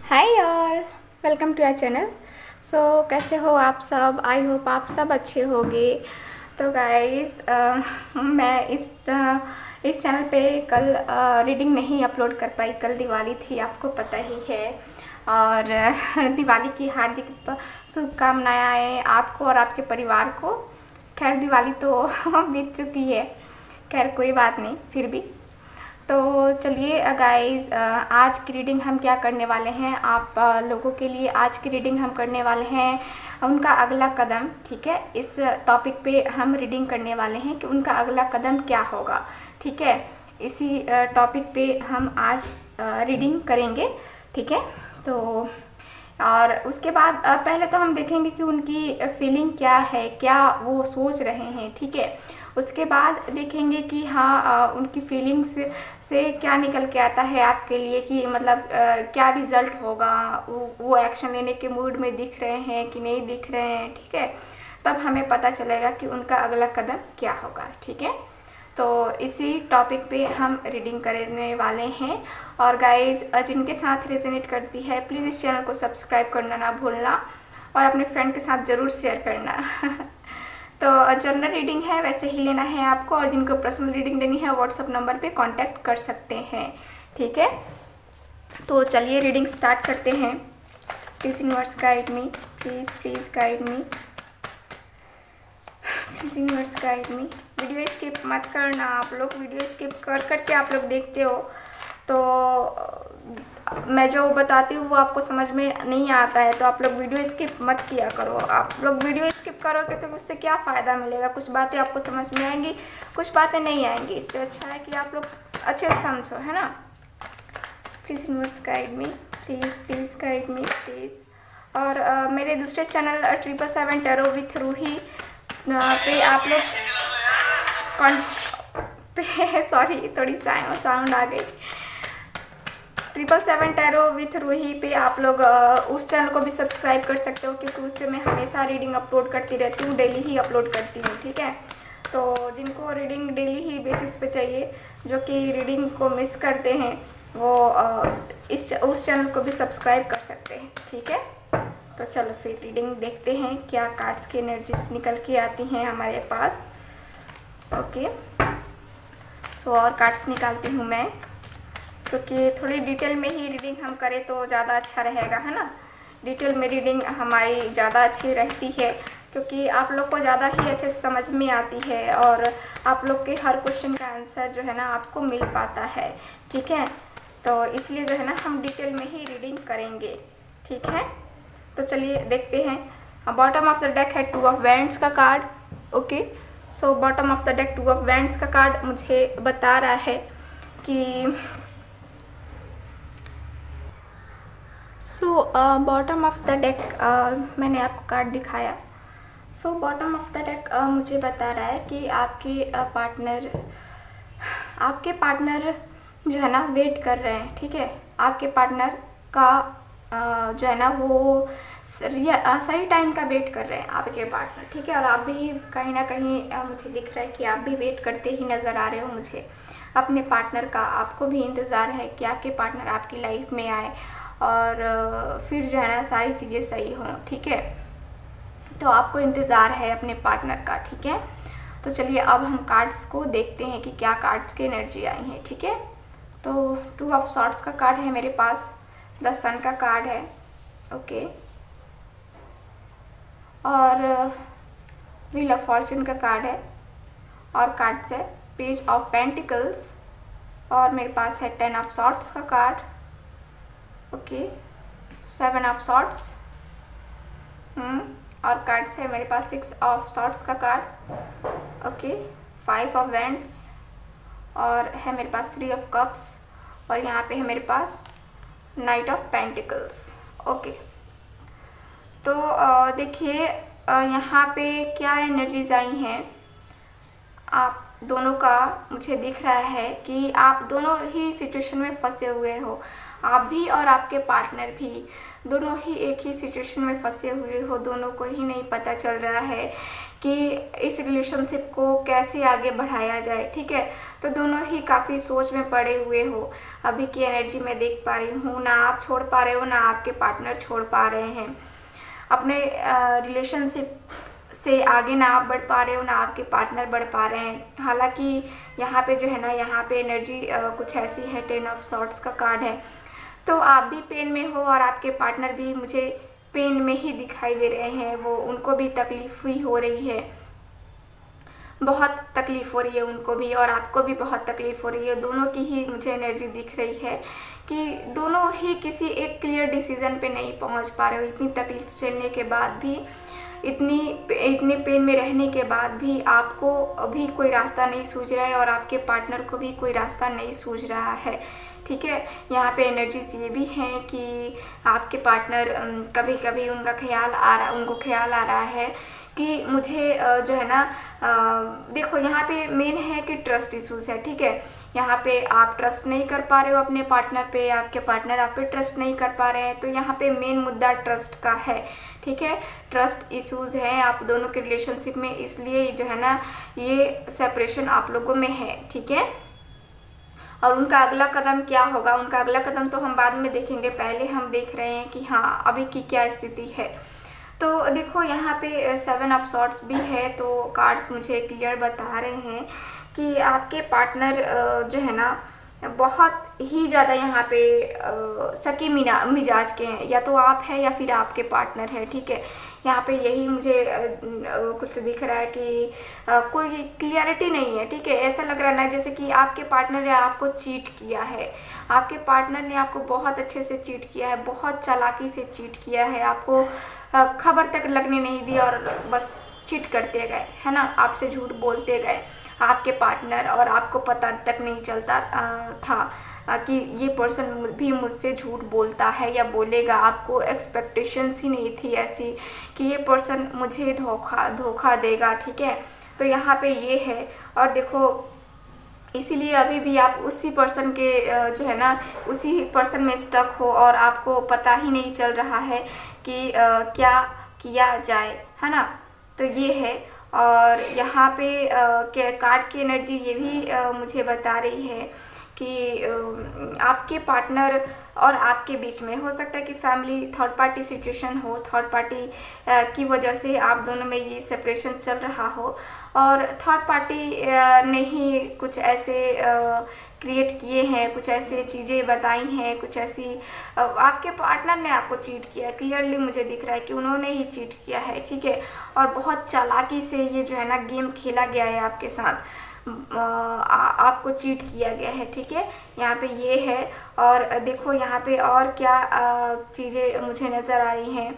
Hi all, welcome to our channel. So कैसे हो आप सब? आई होप आप सब अच्छे होंगे। तो गाइस मैं इस चैनल पे कल रीडिंग नहीं अपलोड कर पाई। कल दिवाली थी, आपको पता ही है। और दिवाली की हार्दिक शुभकामनाएं आपको और आपके परिवार को। खैर दिवाली तो बीत चुकी है, खैर कोई बात नहीं, फिर भी तो चलिए गाइस, आज की रीडिंग हम क्या करने वाले हैं आप लोगों के लिए। आज की रीडिंग हम करने वाले हैं उनका अगला कदम। ठीक है, इस टॉपिक पे हम रीडिंग करने वाले हैं कि उनका अगला कदम क्या होगा। ठीक है, इसी टॉपिक पे हम आज रीडिंग करेंगे। ठीक है, तो और उसके बाद पहले तो हम देखेंगे कि उनकी फीलिंग क्या है, क्या वो सोच रहे हैं। ठीक है, उसके बाद देखेंगे कि हाँ उनकी फीलिंग्स से क्या निकल के आता है आपके लिए, कि मतलब क्या रिज़ल्ट होगा, वो एक्शन लेने के मूड में दिख रहे हैं कि नहीं दिख रहे हैं। ठीक है, तब हमें पता चलेगा कि उनका अगला कदम क्या होगा। ठीक है, तो इसी टॉपिक पे हम रीडिंग करने वाले हैं। और गाइस, जिनके साथ रेजोनेट करती है प्लीज़ इस चैनल को सब्सक्राइब करना ना भूलना और अपने फ्रेंड के साथ ज़रूर शेयर करना। तो जनरल रीडिंग है, वैसे ही लेना है आपको। और जिनको पर्सनल रीडिंग लेनी है व्हाट्सएप नंबर पे कांटेक्ट कर सकते हैं। ठीक है, तो चलिए रीडिंग स्टार्ट करते हैं। Please universe guide me, please guide me, please universe guide me. Video skip मत करना आप लोग। वीडियो स्किप कर करके आप लोग देखते हो तो मैं जो बताती हूँ वो आपको समझ में नहीं आता है, तो आप लोग वीडियो स्किप मत किया करो। आप लोग वीडियो स्किप करोगे तो उससे क्या फ़ायदा मिलेगा? कुछ बातें आपको समझ में आएंगी, कुछ बातें नहीं आएंगी। इससे अच्छा है कि आप लोग अच्छे से समझो, है ना। Please universe guide me, please guide me please. और मेरे दूसरे चैनल 777 टैरो विथ रूही पे आप लोग सॉरी थोड़ी साउंड आ गई। 777 टैरो विथ रूही पे आप लोग उस चैनल को भी सब्सक्राइब कर सकते हो, क्योंकि उस पर मैं हमेशा रीडिंग अपलोड करती रहती हूँ, डेली ही अपलोड करती हूँ। ठीक है, तो जिनको रीडिंग डेली ही बेसिस पे चाहिए, जो कि रीडिंग को मिस करते हैं, वो उस चैनल को भी सब्सक्राइब कर सकते हैं। ठीक है, तो चलो फिर रीडिंग देखते हैं क्या कार्ड्स की एनर्जीज निकल के आती हैं हमारे पास। ओके, सो और कार्ड्स निकालती हूँ मैं, क्योंकि थोड़ी डिटेल में ही रीडिंग हम करें तो ज़्यादा अच्छा रहेगा, है ना। डिटेल में रीडिंग हमारी ज़्यादा अच्छी रहती है, क्योंकि आप लोग को ज़्यादा ही अच्छे से समझ में आती है और आप लोग के हर क्वेश्चन का आंसर जो है ना आपको मिल पाता है। ठीक है, तो इसलिए जो है ना हम डिटेल में ही रीडिंग करेंगे। ठीक है, तो चलिए देखते हैं। बॉटम ऑफ द डेक है 2 ऑफ वैंड्स का card. Okay, so bottom of the deck 2 of wands का कार्ड मुझे बता रहा है कि बॉटम ऑफ द डेक मैंने आपको कार्ड दिखाया। बॉटम ऑफ द डेक मुझे बता रहा है कि आपके पार्टनर जो है ना वेट कर रहे हैं। ठीक है, आपके पार्टनर का जो है ना वो सही टाइम का वेट कर रहे हैं आपके पार्टनर। ठीक है, और आप भी कहीं ना कहीं मुझे दिख रहा है कि आप भी वेट करते ही नज़र आ रहे हो मुझे अपने पार्टनर का। आपको भी इंतज़ार है कि आपके पार्टनर आपकी लाइफ में आए और फिर जो है ना सारी चीज़ें सही हों। ठीक है, तो आपको इंतज़ार है अपने पार्टनर का। ठीक है, तो चलिए अब हम कार्ड्स को देखते हैं कि क्या कार्ड्स की एनर्जी आई है। ठीक है, तो 2 ऑफ सॉर्ड्स का कार्ड है मेरे पास, द सन का कार्ड है। ओके, और व्हील ऑफ फॉर्च्यून का कार्ड है, और कार्ड्स है पेज ऑफ पेंटिकल्स, और मेरे पास है 10 ऑफ सॉर्ड्स का कार्ड। ओके, 7 ऑफ सॉर्ड्स, और कार्ड्स है मेरे पास 6 ऑफ सॉर्ड्स का कार्ड। ओके, 5 ऑफ वैंड्स, और है मेरे पास 3 ऑफ कप्स, और यहाँ पे है मेरे पास नाइट ऑफ पेंटिकल्स। ओके, तो देखिए यहाँ पे क्या एनर्जीज आई हैं आप दोनों का। मुझे दिख रहा है कि आप दोनों ही सिचुएशन में फंसे हुए हो। आप भी और आपके पार्टनर भी दोनों ही एक ही सिचुएशन में फंसे हुए हो, दोनों को ही नहीं पता चल रहा है कि इस रिलेशनशिप को कैसे आगे बढ़ाया जाए। ठीक है, तो दोनों ही काफ़ी सोच में पड़े हुए हो। अभी की एनर्जी मैं देख पा रही हूँ, ना आप छोड़ पा रहे हो ना आपके पार्टनर छोड़ पा रहे हैं अपने रिलेशनशिप से आगे, ना आप बढ़ पा रहे हो ना आपके पार्टनर बढ़ पा रहे हैं। हालांकि यहाँ पे जो है ना, यहाँ पे एनर्जी कुछ ऐसी है, 10 ऑफ सॉर्ड्स का कार्ड है। तो आप भी पेन में हो और आपके पार्टनर भी मुझे पेन में ही दिखाई दे रहे हैं। वो उनको भी तकलीफ हुई हो रही है, बहुत तकलीफ़ हो रही है उनको भी और आपको भी बहुत तकलीफ़ हो रही है। दोनों की ही मुझे एनर्जी दिख रही है कि दोनों ही किसी एक क्लियर डिसीज़न पे नहीं पहुंच पा रहे हो। इतनी तकलीफ झेलने के बाद भी, इतने पेन में रहने के बाद भी आपको अभी कोई रास्ता नहीं सूझ रहा है और आपके पार्टनर को भी कोई रास्ता नहीं सूझ रहा है। ठीक है, यहाँ पे एनर्जीज ये भी हैं कि आपके पार्टनर कभी कभी उनको ख्याल आ रहा है कि मुझे जो है ना, देखो यहाँ पे मेन है कि ट्रस्ट इशूज़ है। ठीक है, यहाँ पे आप ट्रस्ट नहीं कर पा रहे हो अपने पार्टनर पे, आपके पार्टनर आप पे ट्रस्ट नहीं कर पा रहे हैं। तो यहाँ पे मेन मुद्दा ट्रस्ट का है। ठीक है, ट्रस्ट इशूज़ हैं आप दोनों के रिलेशनशिप में, इसलिए जो है ना ये सेपरेशन आप लोगों में है। ठीक है, और उनका अगला कदम क्या होगा, उनका अगला कदम तो हम बाद में देखेंगे, पहले हम देख रहे हैं कि हाँ अभी की क्या स्थिति है। तो देखो यहाँ पे 7 ऑफ सॉर्ड्स भी है, तो कार्ड्स मुझे क्लियर बता रहे हैं कि आपके पार्टनर जो है ना बहुत ही ज़्यादा यहाँ पे सकी मिजाज के हैं, या तो आप है या फिर आपके पार्टनर है। ठीक है, यहाँ पे यही मुझे कुछ दिख रहा है कि कोई क्लियरिटी नहीं है। ठीक है, ऐसा लग रहा है ना जैसे कि आपके पार्टनर ने आपको चीट किया है, आपके पार्टनर ने आपको बहुत अच्छे से चीट किया है, बहुत चालाकी से चीट किया है, आपको खबर तक लगने नहीं दी और बस चीट करते गए, है ना, आपसे झूठ बोलते गए आपके पार्टनर, और आपको पता तक नहीं चलता था कि ये पर्सन भी मुझसे झूठ बोलता है या बोलेगा। आपको एक्सपेक्टेशंस ही नहीं थी ऐसी कि ये पर्सन मुझे धोखा देगा। ठीक है, तो यहाँ पे ये है, और देखो इसीलिए अभी भी आप उसी पर्सन के जो है ना उसी पर्सन में स्टक हो और आपको पता ही नहीं चल रहा है कि क्या किया जाए, है ना। तो ये है, और यहाँ पे कार्ड की एनर्जी ये भी मुझे बता रही है कि आपके पार्टनर और आपके बीच में हो सकता है कि फैमिली थर्ड पार्टी सिचुएशन हो, थर्ड पार्टी की वजह से आप दोनों में ये सेपरेशन चल रहा हो, और थर्ड पार्टी ने ही कुछ ऐसे क्रिएट किए हैं, कुछ ऐसे चीज़ें बताई हैं, कुछ ऐसी आपके पार्टनर ने आपको चीट किया है। क्लियरली मुझे दिख रहा है कि उन्होंने ही चीट किया है। ठीक है, और बहुत चालाकी से ये जो है ना गेम खेला गया है आपके साथ, आपको चीट किया गया है। ठीक है, यहाँ पे ये है, और देखो यहाँ पे और क्या चीज़ें मुझे नज़र आ रही हैं।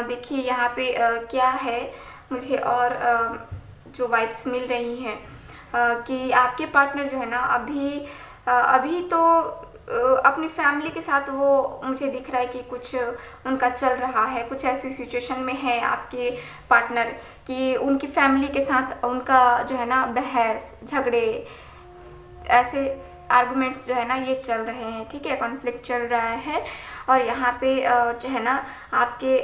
देखिए यहाँ पे क्या है मुझे, और जो वाइब्स मिल रही हैं कि आपके पार्टनर जो है ना अभी तो अपनी फैमिली के साथ वो मुझे दिख रहा है कि कुछ उनका चल रहा है, कुछ ऐसी सिचुएशन में है आपके पार्टनर कि उनकी फैमिली के साथ उनका जो है ना बहस झगड़े ऐसे आर्गुमेंट्स जो है ना ये चल रहे हैं। ठीक है, कॉन्फ्लिक्ट चल रहा है, और यहाँ पे जो है ना आपके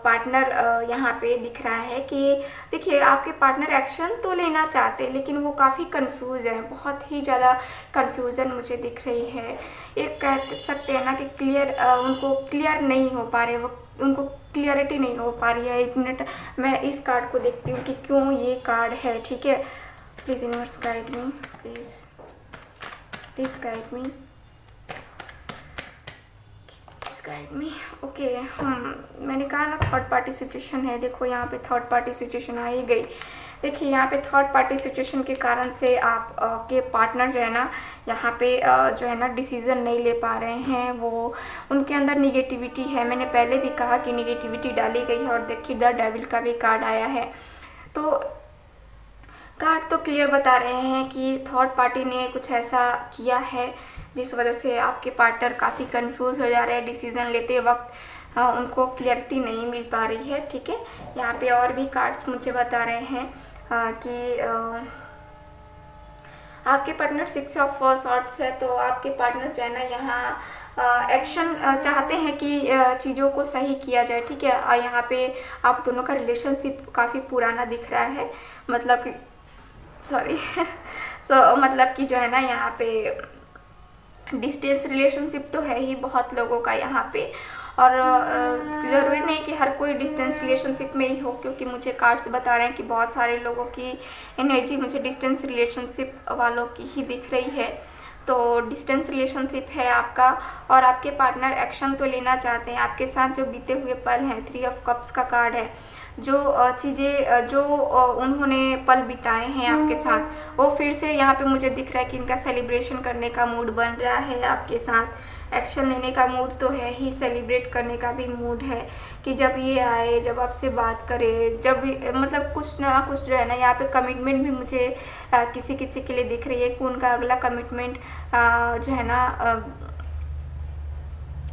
पार्टनर यहाँ पे दिख रहा है कि देखिए आपके पार्टनर एक्शन तो लेना चाहते हैं लेकिन वो काफ़ी कंफ्यूज है, बहुत ही ज़्यादा कंफ्यूजन मुझे दिख रही है। एक कह सकते हैं ना कि उनको क्लियर नहीं हो पा रहे, वो उनको क्लियरिटी नहीं हो पा रही है। 1 मिनट मैं इस कार्ड को देखती हूँ कि क्यों ये कार्ड है। ठीक है, please universe guide me, please guide me. Okay, मैंने कहा ना थर्ड पार्टी सिचुएशन है। देखो यहाँ पे थर्ड पार्टी सिचुएशन आ ही गई। देखिए यहाँ पे थर्ड पार्टी सिचुएशन के कारण से आप के पार्टनर जो है ना यहाँ पे जो है ना डिसीज़न नहीं ले पा रहे हैं, वो उनके अंदर निगेटिविटी है। मैंने पहले भी कहा कि निगेटिविटी डाली गई है, और देखिए द डेविल का भी कार्ड आया है। तो कार्ड तो क्लियर बता रहे हैं कि थर्ड पार्टी ने कुछ ऐसा किया है जिस वजह से आपके पार्टनर काफ़ी कंफ्यूज हो जा रहे हैं, डिसीज़न लेते वक्त उनको क्लियरिटी नहीं मिल पा रही है। ठीक है, यहाँ पे और भी कार्ड्स मुझे बता रहे हैं कि आपके पार्टनर 6 ऑफ सॉर्ड्स है, तो आपके पार्टनर जो है ना यहाँ एक्शन चाहते हैं कि चीज़ों को सही किया जाए, ठीक है। और यहाँ पे आप दोनों का रिलेशनशिप काफ़ी पुराना दिख रहा है, मतलब कि सॉरी मतलब कि जो है ना यहाँ पे डिस्टेंस रिलेशनशिप तो है ही बहुत लोगों का यहाँ पे। और ज़रूरी नहीं कि हर कोई डिस्टेंस रिलेशनशिप में ही हो, क्योंकि मुझे कार्ड्स बता रहे हैं कि बहुत सारे लोगों की एनर्जी मुझे डिस्टेंस रिलेशनशिप वालों की ही दिख रही है। तो डिस्टेंस रिलेशनशिप है आपका, और आपके पार्टनर एक्शन तो लेना चाहते हैं आपके साथ। जो बीते हुए पल हैं, 3 ऑफ कप्स का कार्ड है, जो चीज़ें जो उन्होंने पल बिताए हैं आपके साथ, वो फिर से यहाँ पे मुझे दिख रहा है कि इनका सेलिब्रेशन करने का मूड बन रहा है आपके साथ। एक्शन लेने का मूड तो है ही, सेलिब्रेट करने का भी मूड है कि जब ये आए, जब आपसे बात करे, जब भी मतलब कुछ ना कुछ जो है ना यहाँ पे कमिटमेंट भी मुझे किसी किसी के लिए दिख रही है कि उनका अगला कमिटमेंट जो है ना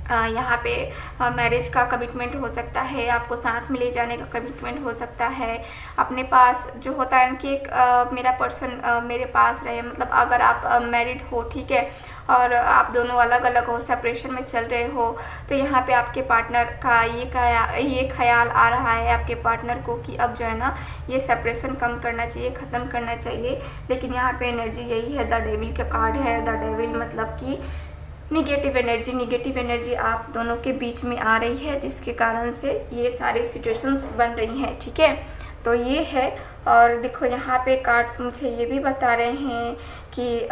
यहाँ पे मैरिज का कमिटमेंट हो सकता है, आपको साथ में ले जाने का कमिटमेंट हो सकता है। अपने पास जो होता है कि एक मेरा पर्सन मेरे पास रहे, मतलब अगर आप मैरिड हो, ठीक है, और आप दोनों अलग अलग हो, सेपरेशन में चल रहे हो, तो यहाँ पे आपके पार्टनर का ये ख्याल आ रहा है आपके पार्टनर को कि अब जो है ना ये सेपरेशन कम करना चाहिए, ख़त्म करना चाहिए। लेकिन यहाँ पे एनर्जी यही है, द डेविल का कार्ड है। द डेविल मतलब कि निगेटिव एनर्जी आप दोनों के बीच में आ रही है, जिसके कारण से ये सारी सिचुएशंस बन रही हैं, ठीक है। तो ये है। और देखो यहाँ पे कार्ड्स मुझे ये भी बता रहे हैं कि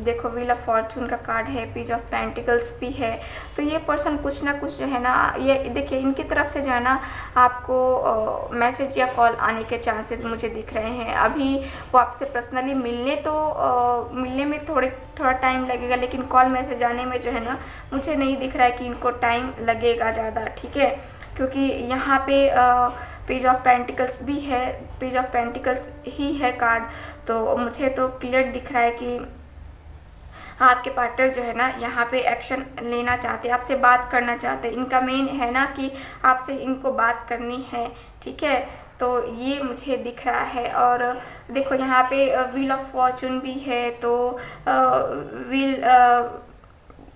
देखो व्हील ऑफ फॉर्चून का कार्ड है, पेज ऑफ पेंटिकल्स भी है। तो ये पर्सन कुछ ना कुछ जो है ना, ये देखिए इनकी तरफ से जो है ना आपको मैसेज या कॉल आने के चांसेस मुझे दिख रहे हैं। अभी वो आपसे पर्सनली मिलने में थोड़ा टाइम लगेगा, लेकिन कॉल मैसेज आने में जो है ना मुझे नहीं दिख रहा है कि इनको टाइम लगेगा ज़्यादा, ठीक है। क्योंकि यहाँ पे पेज ऑफ पेंटिकल्स भी है, पेज ऑफ पेंटिकल्स ही है कार्ड। तो मुझे तो क्लियर दिख रहा है कि आपके पार्टनर जो है ना यहाँ पे एक्शन लेना चाहते हैं, आपसे बात करना चाहते हैं। इनका मेन है ना कि आपसे इनको बात करनी है, ठीक है। तो ये मुझे दिख रहा है। और देखो यहाँ पे व्हील ऑफ फॉर्चून भी है, तो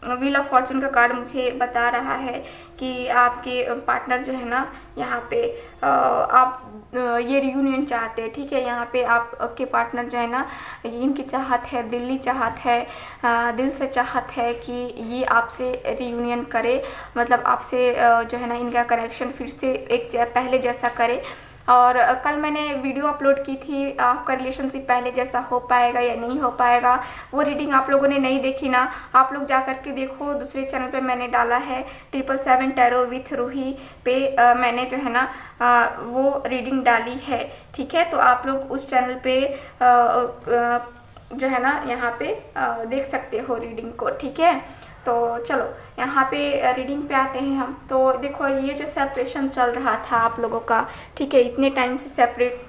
व्हील ऑफ फॉर्चून का कार्ड मुझे बता रहा है कि आपके पार्टनर जो है ना यहाँ पे आप ये रियूनियन चाहते हैं, ठीक है। यहाँ पे आपके पार्टनर जो है ना, इनकी चाहत है, दिल्ली चाहत है, दिल से चाहत है कि ये आपसे रियूनियन करे, मतलब आपसे जो है ना इनका कनेक्शन फिर से एक पहले जैसा करे। और कल मैंने वीडियो अपलोड की थी, आपका रिलेशनशिप पहले जैसा हो पाएगा या नहीं हो पाएगा। वो रीडिंग आप लोगों ने नहीं देखी ना, आप लोग जा कर के देखो, दूसरे चैनल पे मैंने डाला है 777 टैरो विथ रूही पे मैंने जो है ना वो रीडिंग डाली है, ठीक है। तो आप लोग उस चैनल पे जो है ना यहाँ पे देख सकते हो रीडिंग को, ठीक है। तो चलो यहाँ पे रीडिंग पे आते हैं हम। तो देखो ये जो सेपरेशन चल रहा था आप लोगों का, ठीक है, इतने टाइम से सेपरेट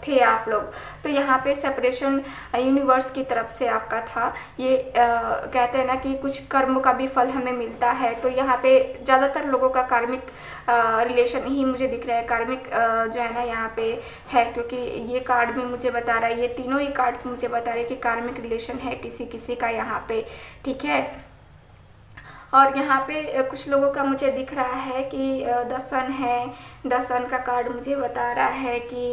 थे आप लोग, तो यहाँ पे सेपरेशन यूनिवर्स की तरफ से आपका था। ये कहते हैं ना कि कुछ कर्म का भी फल हमें मिलता है। तो यहाँ पे ज़्यादातर लोगों का कार्मिक रिलेशन ही मुझे दिख रहा है, कार्मिक जो है ना यहाँ पे है, क्योंकि ये कार्ड में मुझे बता रहा है, ये तीनों ही कार्ड्स मुझे बता रहे हैं कि कार्मिक रिलेशन है किसी किसी का यहाँ पे, ठीक है। और यहाँ पे कुछ लोगों का मुझे दिख रहा है कि द सन है, द सन का कार्ड मुझे बता रहा है कि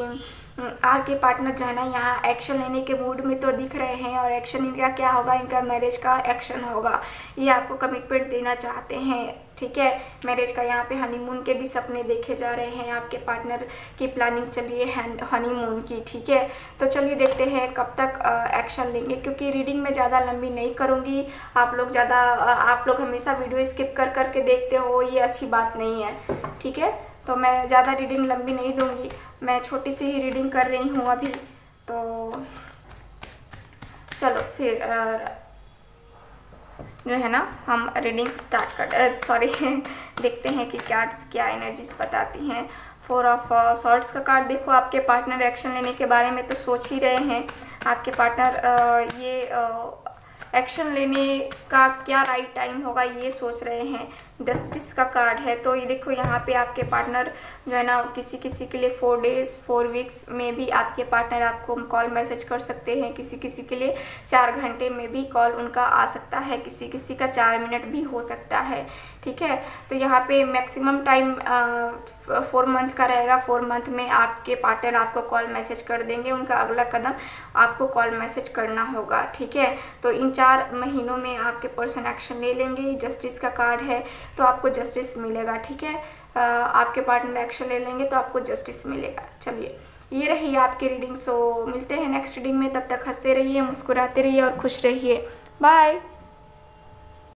आपके पार्टनर जो है ना यहाँ एक्शन लेने के मूड में तो दिख रहे हैं। और एक्शन इनका क्या होगा, इनका मैरिज का एक्शन होगा, ये आपको कमिटमेंट देना चाहते हैं, ठीक है। मैरिज का यहाँ पे हनीमून के भी सपने देखे जा रहे हैं, आपके पार्टनर की प्लानिंग चली है हनीमून की, ठीक है। तो चलिए देखते हैं कब तक एक्शन लेंगे, क्योंकि रीडिंग में ज़्यादा लंबी नहीं करूँगी। आप लोग हमेशा वीडियो स्किप कर करके देखते हो, ये अच्छी बात नहीं है, ठीक है। तो मैं ज़्यादा रीडिंग लंबी नहीं दूँगी, मैं छोटी सी ही रीडिंग कर रही हूँ अभी। तो चलो फिर जो है ना हम रीडिंग स्टार्ट देखते हैं कि कार्ड्स क्या एनर्जीज बताती हैं। 4 ऑफ सॉर्ड्स का कार्ड देखो, आपके पार्टनर एक्शन लेने के बारे में तो सोच ही रहे हैं। आपके पार्टनर ये एक्शन लेने का क्या राइट टाइम होगा ये सोच रहे हैं। जस्टिस का कार्ड है। तो ये देखो यहाँ पे आपके पार्टनर जो है ना, किसी किसी के लिए 4 डेज़ 4 वीक्स में भी आपके पार्टनर आपको कॉल मैसेज कर सकते हैं। किसी किसी के लिए 4 घंटे में भी कॉल उनका आ सकता है, किसी किसी का 4 मिनट भी हो सकता है। ठीक है, तो यहाँ पे मैक्सिमम टाइम 4 मंथ का रहेगा। 4 मंथ में आपके पार्टनर आपको कॉल मैसेज कर देंगे। उनका अगला कदम आपको कॉल मैसेज करना होगा। ठीक है, तो इन 4 महीनों में आपके पर्सन एक्शन ले लेंगे। जस्टिस का कार्ड है तो आपको जस्टिस मिलेगा। ठीक है, आपके पार्टनर एक्शन ले लेंगे तो आपको जस्टिस मिलेगा। चलिए, ये रही आपकी रीडिंग। सो मिलते हैं नेक्स्ट रीडिंग में। तब तक हंसते रहिए, मुस्कुराते रहिए और खुश रहिए। बाय।